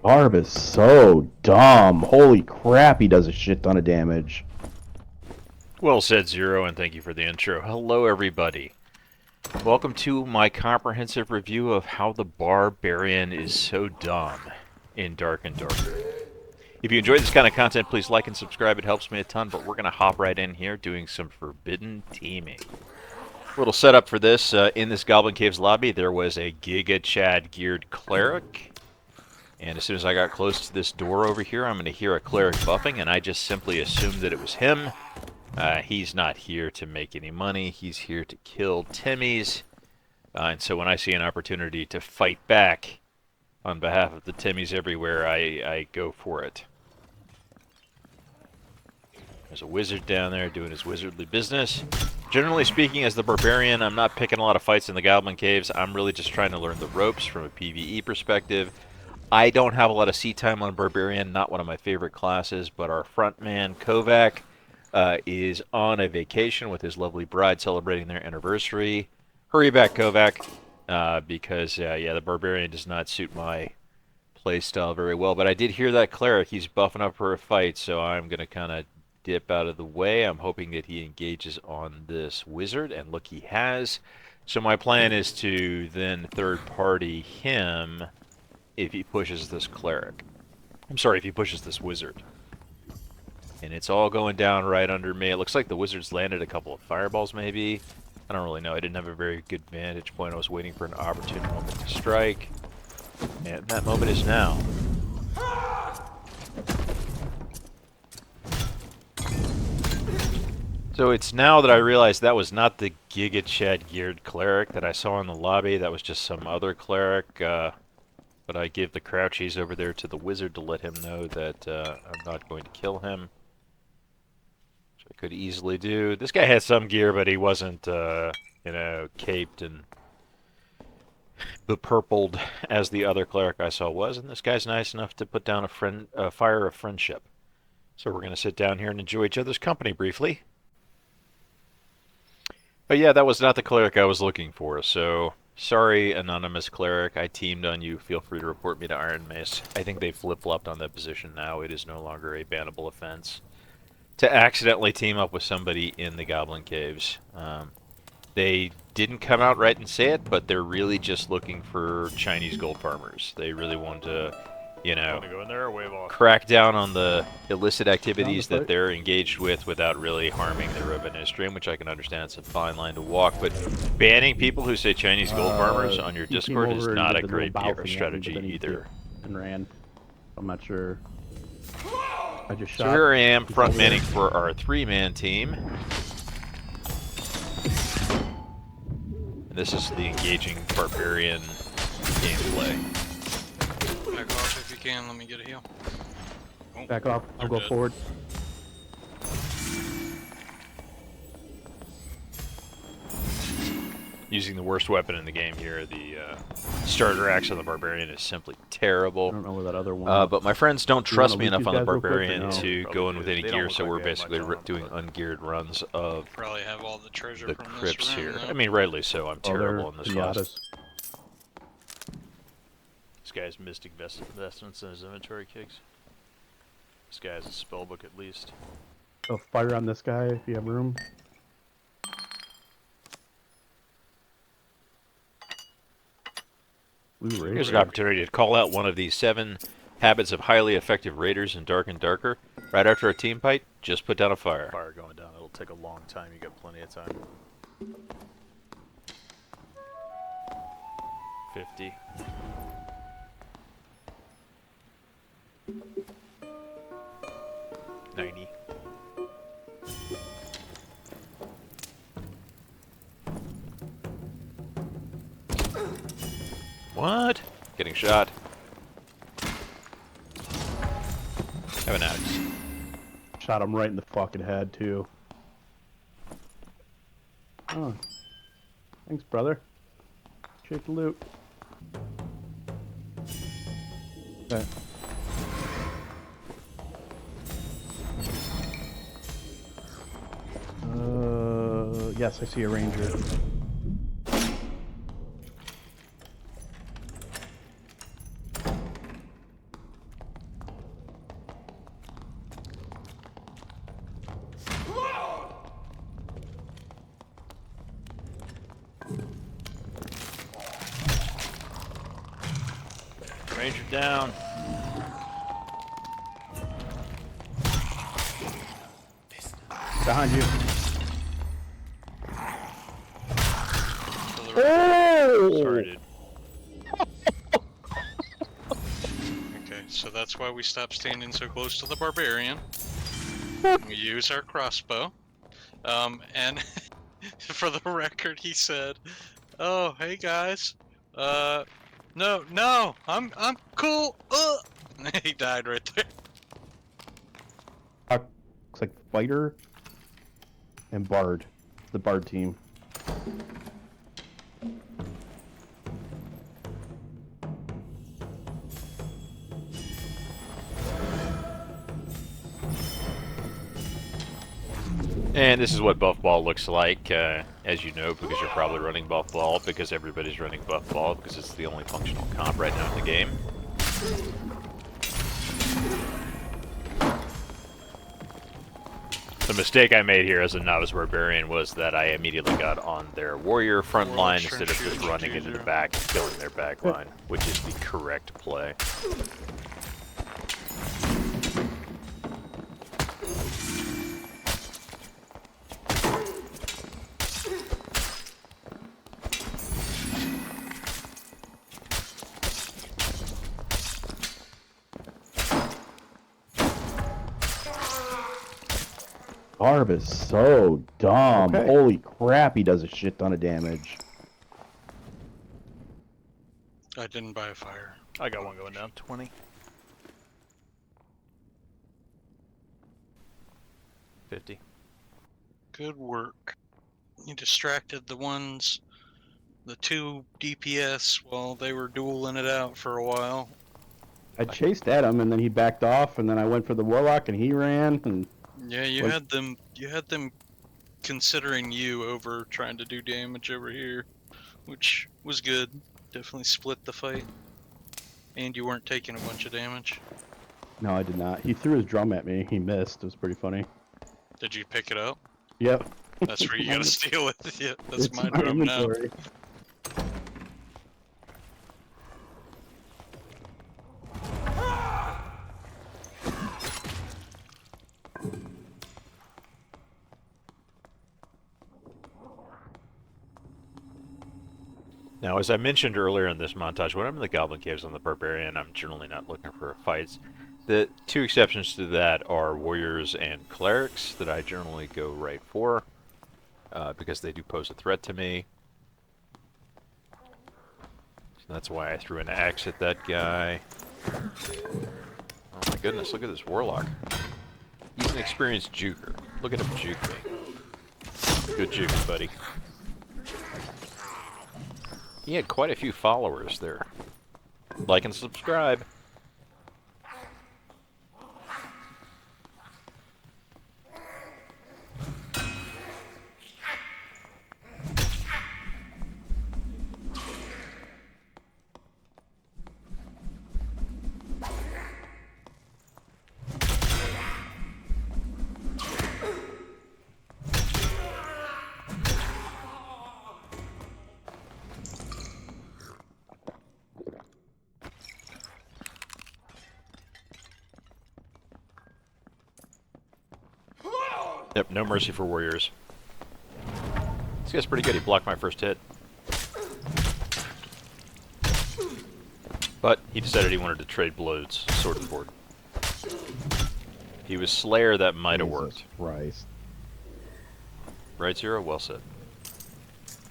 Barb is so dumb. Holy crap, he does a shit ton of damage. Well said, Zero, and thank you for the intro. Hello, everybody. Welcome to my comprehensive review of how the Barbarian is so dumb in Dark and Darker. If you enjoy this kind of content, please like and subscribe. It helps me a ton, but we're going to hop right in here doing some forbidden teaming. Little setup for this. In this Goblin Caves lobby, there was a Giga Chad geared cleric. And as soon as I got close to this door over here, I'm going to hear a cleric buffing, and I just simply assumed that it was him. He's not here to make any money. He's here to kill Timmys. And so when I see an opportunity to fight back on behalf of the Timmys everywhere, I go for it. There's a wizard down there doing his wizardly business. Generally speaking, as the Barbarian, I'm not picking a lot of fights in the Goblin Caves. I'm really just trying to learn the ropes from a PvE perspective. I don't have a lot of seat time on Barbarian, not one of my favorite classes, but our front man, Kovac, is on a vacation with his lovely bride celebrating their anniversary. Hurry back, Kovac, because, yeah, the Barbarian does not suit my playstyle very well. But I did hear that cleric. He's buffing up for a fight, so I'm going to kind of dip out of the way. I'm hoping that he engages on this wizard, and look, he has. So my plan is to then third-party him if he pushes this cleric. I'm sorry, if he pushes this wizard. And it's all going down right under me. It looks like the wizard's landed a couple of fireballs, maybe. I don't really know. I didn't have a very good vantage point. I was waiting for an opportune moment to strike. And that moment is now. So it's now that I realize that was not the Giga Chad geared cleric that I saw in the lobby. That was just some other cleric. But I give the crouchies over there to the wizard to let him know that I'm not going to kill him. Which I could easily do. This guy had some gear, but he wasn't, you know, caped and bepurpled as the other cleric I saw was. And this guy's nice enough to put down a fire of friendship. So we're going to sit down here and enjoy each other's company briefly. But yeah, that was not the cleric I was looking for, so sorry, anonymous cleric. I teamed on you. Feel free to report me to Iron Mace. I think they flip-flopped on that position now. It is no longer a bannable offense to accidentally team up with somebody in the Goblin Caves. They didn't come out right and say it, but they're really just looking for Chinese gold farmers. They really want to, you know, go in there or wave off? crack down on the illicit activities that they're engaged with without really harming the revenue stream, which I can understand it's a fine line to walk, but banning people who say Chinese gold farmers on your Discord is not a great PR strategy either. And ran. I'm not sure. I just shot. So here I am, front manning for our three-man team. And this is the engaging Barbarian gameplay. Back off if you can, let me get a heal. Oh, Back off. I'll go forward. Using the worst weapon in the game here, the starter axe on the Barbarian is simply terrible. I don't know where that other one but my friends don't trust me enough on the Barbarian no? to go in with any They don't gear, look so like we're they have basically much on them, doing but ungeared runs of probably have all the treasure the from crypts this room, here. though. I mean, rightly so. I'm terrible in this class. This guy has mystic vestments in his inventory, kicks. This guy has a spellbook at least. So fire on this guy if you have room. Here's an opportunity to call out one of these 7 habits of highly effective raiders in Dark and Darker. Right after a team fight, just put down a fire. Fire going down, it'll take a long time, you got plenty of time. 50. What? Getting shot. Have an axe. Shot him right in the fucking head, too. Oh. Thanks, brother. Appreciate the loot. Okay. Yes, I see a ranger. Ranger down. Behind you. For the record. Sorry, dude. Okay, so that's why we stopped standing so close to the Barbarian. We use our crossbow. And for the record, he said, "Oh, hey guys. No, I'm cool. He died right there. Looks like Fighter and Bard. The Bard team. And this is what Buff Ball looks like, as you know, because you're probably running Buff Ball, because everybody's running Buff Ball, because it's the only functional comp right now in the game. The mistake I made here as a novice barbarian was that I immediately got on their warrior front line instead of just running into the back and killing their back line, which is the correct play. Barb is so dumb. Okay. Holy crap, he does a shit ton of damage. I didn't buy a fire. I got one going down. 20. 50. Good work. You distracted the two DPS while they were dueling it out for a while. I chased at him and then he backed off and then I went for the Warlock and he ran and Yeah, you What- had them considering you over trying to do damage over here, which was good. Definitely split the fight. And you weren't taking a bunch of damage. no, I did not. He threw his drum at me. He missed. It was pretty funny. Did you pick it up? Yep. That's where you gotta steal it. Yeah, that's It's my drum now. inventory. Now, as I mentioned earlier in this montage, when I'm in the Goblin Caves on the Barbarian, I'm generally not looking for fights. The two exceptions to that are Warriors and Clerics that I generally go right for, because they do pose a threat to me. So that's why I threw an axe at that guy. Oh my goodness, look at this Warlock. He's an experienced juker. Look at him juke me. Good juke, buddy. He had quite a few followers there. Like and subscribe. Yep, no mercy for warriors. This guy's pretty good. He blocked my first hit. But he decided he wanted to trade blows, sword and board. If he was Slayer, that might have worked. Jesus Christ. Right, Zero? Well said.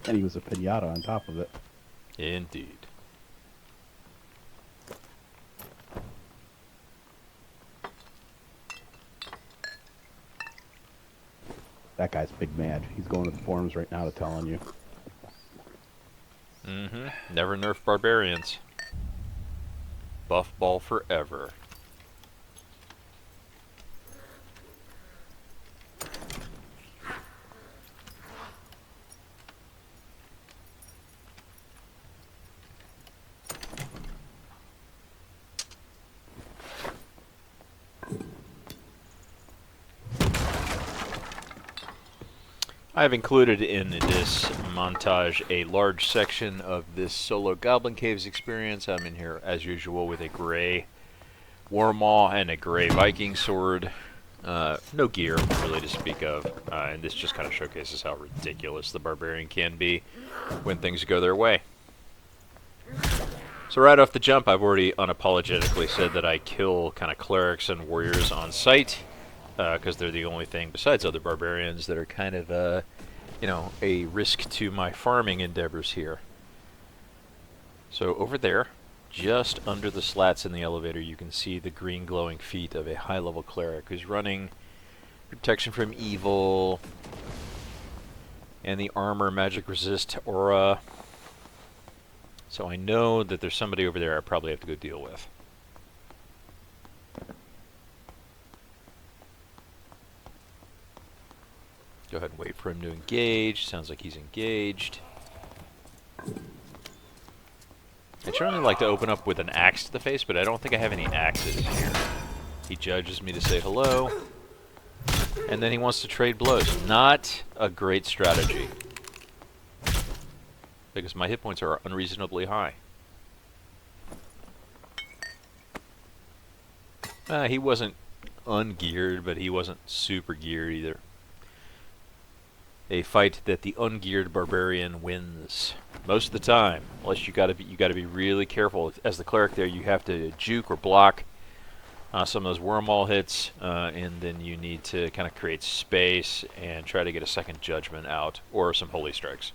And he was a pinata on top of it. Indeed. That guy's big mad. He's going to the forums right now to tell on you. Mm-hmm. Never nerf barbarians. Buff ball forever. I've included in this montage a large section of this solo Goblin Caves experience. I'm in here, as usual, with a gray Warmaw and a gray Viking sword. No gear, really, to speak of. And this just kind of showcases how ridiculous the Barbarian can be when things go their way. So right off the jump, I've already unapologetically said that I kill kind of clerics and warriors on sight, because they're the only thing besides other barbarians that are kind of, you know, a risk to my farming endeavors here. So over there, just under the slats in the elevator, you can see the green glowing feet of a high-level cleric who's running protection from evil and the armor magic resist aura. So I know that there's somebody over there I probably have to go deal with. Go ahead and wait for him to engage. Sounds like he's engaged. I'd certainly like to open up with an axe to the face, but I don't think I have any axes here. He judges me to say hello, and then he wants to trade blows. Not a great strategy, because my hit points are unreasonably high. He wasn't ungeared, but he wasn't super geared either. A fight that the ungeared barbarian wins most of the time, unless you gotta be really careful. As the cleric there, you have to juke or block some of those wormhole hits, and then you need to kind of create space and try to get a second judgment out, or some holy strikes.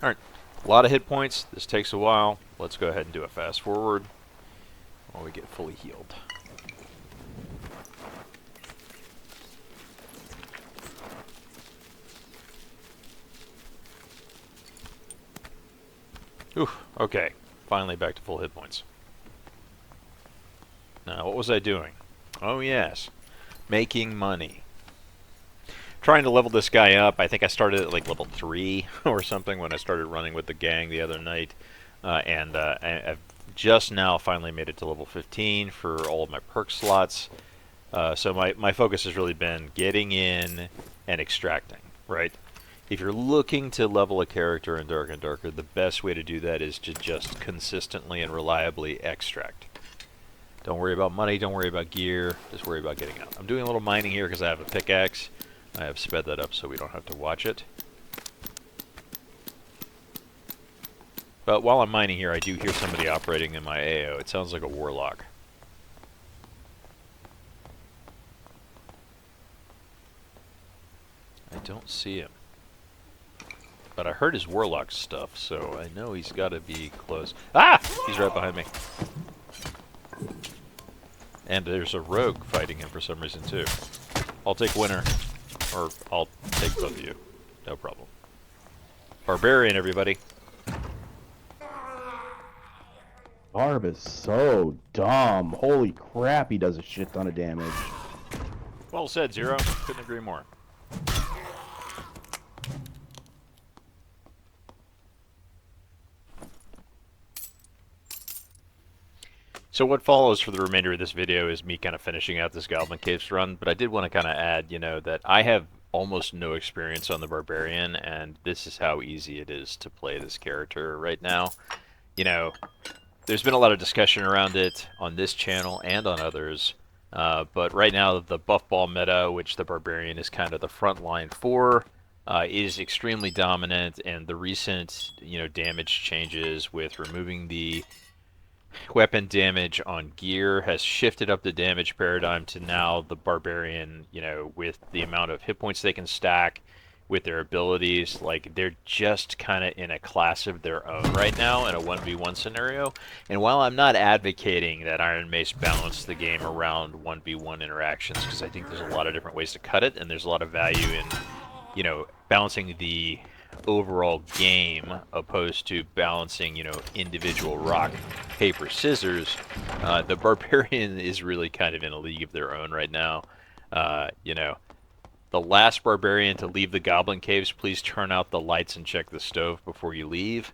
Alright, a lot of hit points. This takes a while. Let's go ahead and do a fast forward while we get fully healed. Oof, okay. Finally back to full hit points. Now, what was I doing? Oh, yes. Making money. Trying to level this guy up. I think I started at like level 3 or something when I started running with the gang the other night. I've just now finally made it to level 15 for all of my perk slots. So my focus has really been getting in and extracting, right? If you're looking to level a character in Dark and Darker, the best way to do that is to just consistently and reliably extract. Don't worry about money, don't worry about gear, just worry about getting out. I'm doing a little mining here because I have a pickaxe. I have sped that up so we don't have to watch it. But while I'm mining here, I do hear somebody operating in my AO. It sounds like a warlock. I don't see him. But I heard his warlock stuff, so I know he's got to be close. Ah! He's right behind me. And there's a rogue fighting him for some reason, too. I'll take winner. Or I'll take both of you. No problem. Barbarian, everybody. Barb is so dumb. Holy crap, he does a shit ton of damage. Well said, Zero. Couldn't agree more. So what follows for the remainder of this video is me kind of finishing out this Goblin Caves run, but I did want to kind of add, you know, that I have almost no experience on the Barbarian, and this is how easy it is to play this character right now. You know, there's been a lot of discussion around it on this channel and on others, but right now the buff ball meta, which the Barbarian is kind of the front line for, is extremely dominant, and the recent, you know, damage changes with removing the weapon damage on gear has shifted up the damage paradigm to now the Barbarian, you know, with the amount of hit points they can stack, with their abilities, like, they're just kind of in a class of their own right now in a 1v1 scenario. And while I'm not advocating that Iron Mace balance the game around 1v1 interactions, because I think there's a lot of different ways to cut it, and there's a lot of value in, you know, balancing the overall game opposed to balancing, you know, individual rock, paper, scissors, the Barbarian is really kind of in a league of their own right now. You know, the last Barbarian to leave the Goblin Caves, please turn out the lights and check the stove before you leave,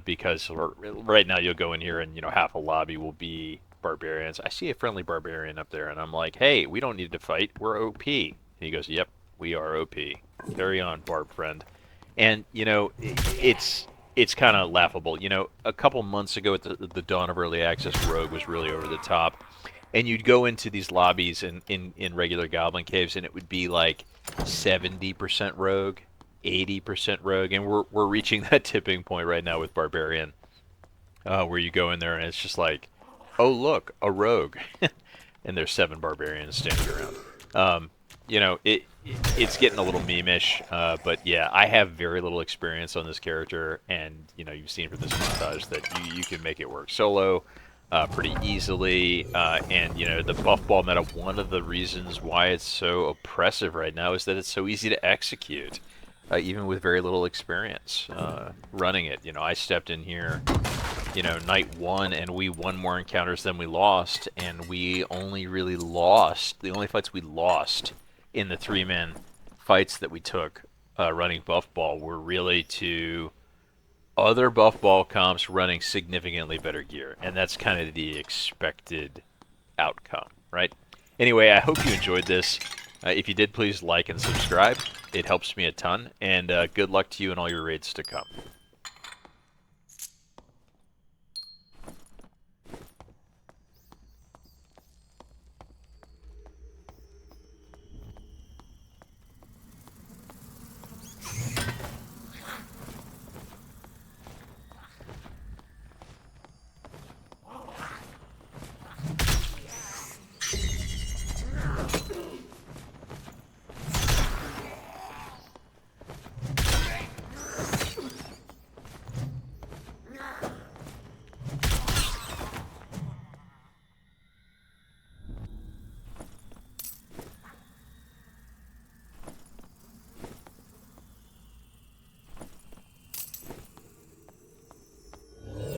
because right now you'll go in here and, you know, half a lobby will be Barbarians. I see a friendly Barbarian up there, and I'm like, hey, we don't need to fight, we're OP. And he goes, yep, We are OP. Carry on, Barb friend. And you know, it's kind of laughable. You know, a couple months ago at the dawn of early access, Rogue was really over the top. And you'd go into these lobbies in regular Goblin caves, and it would be like 70% Rogue, 80% Rogue, and we're reaching that tipping point right now with Barbarian, where you go in there and it's just like, oh look, a Rogue, and there's 7 Barbarians standing around. You know, it's getting a little meme-ish, but yeah, I have very little experience on this character, and you know, you've seen from this montage that you can make it work solo. Pretty easily, and you know, the buff ball meta, one of the reasons why it's so oppressive right now is that it's so easy to execute, even with very little experience running it. You know, I stepped in here, you know, night 1, and we won more encounters than we lost, and we only really lost, the only fights we lost in the 3-man fights that we took running buff ball were really to other buff ball comps running significantly better gear, and that's kind of the expected outcome, right? Anyway, I hope you enjoyed this. If you did, please like and subscribe. It helps me a ton, and good luck to you in all your raids to come.